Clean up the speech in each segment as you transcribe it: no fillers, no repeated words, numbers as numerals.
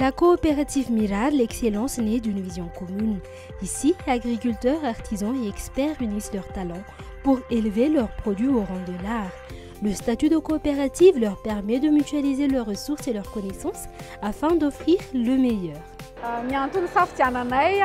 La coopérative Mirare, l'excellence née d'une vision commune. Ici, agriculteurs, artisans et experts unissent leurs talents pour élever leurs produits au rang de l'art. Le statut de coopérative leur permet de mutualiser leurs ressources et leurs connaissances afin d'offrir le meilleur. Ny antony safidiananay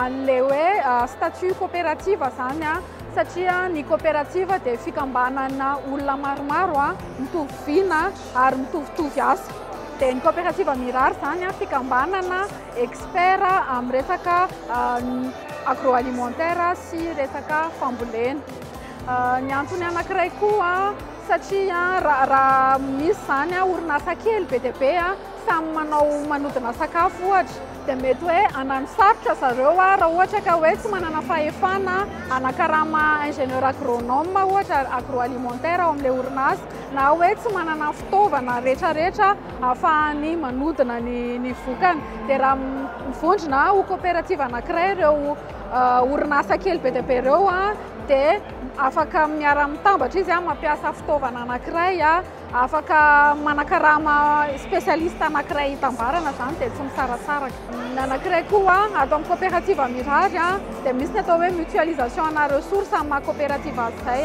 an'ilay hoe statut coopérative zany satria ny coopérative dia fikambanana olona maromaro mitovy vina ary mitovitovy asa. Dia ny coopérative Mirare zany fikambanana expert amin'ny resaka agroalimentaire sy resaka fambolena. Ny antony anankiray koa satria raha misy zany orinasa kely be dia be samy manodina sakafo ohatra dia mety hoe hanano sarotra zareo raha ohatra ka hoe tsy manana fahefana anakarama ingénieur agronome ohatra agroalimentaire ao amin'ilay orinasa na hoe tsy manana fitaovana rehetrarehetra ahafahany manodina ny vokany. Dia raha mivondrona ho coopérative anankiray ireo orinasa kely be dia be ireo dia afaka miara-mitambatra izy mampiasa fitaovana anankiray afaka manakarama spécialiste anankiray hitambarana zany dia tsy misarasaraka. Ny anankiray koa atao amin'ny coopérative Mirare dia misy ny atao hoe mutualisation ana ressources amin'ny coopérative izay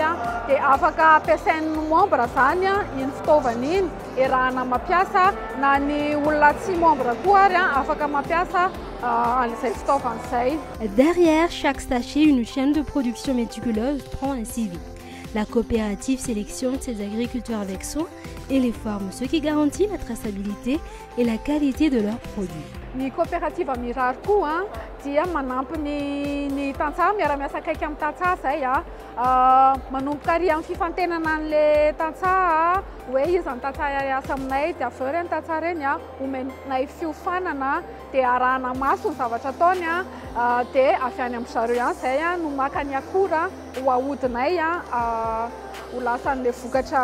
dia afaka ampiasain'ny membre zany iny fitaovana iny iarahana mampiasa na ny olona tsy membre koa ary afaka mampiasa an'izay fitaovana izay. Derrière chaque sachet, une chaîne de production méticuleuse prend ainsi vie. La coopérative sélectionne ses agriculteurs avec soin et les forme, ce qui garantit la traçabilité et la qualité de leurs produits. Ny coopérative Mirare koa dia manampy ny tantsaha miara-miasa akaiky amin'ny tantsaha zay manomboka ary amin'ny fifantenana an'ilay tantsaha hoe izy ny tantsaha iasa aminay dia avy eo ireny tantsaha ireny omenay fiofanana dia arahana maso ny zavatra ataony dia avy any amin'ny zareo ihany zay no maka ny akora ho ahodinay ho lasan'ilay vokatra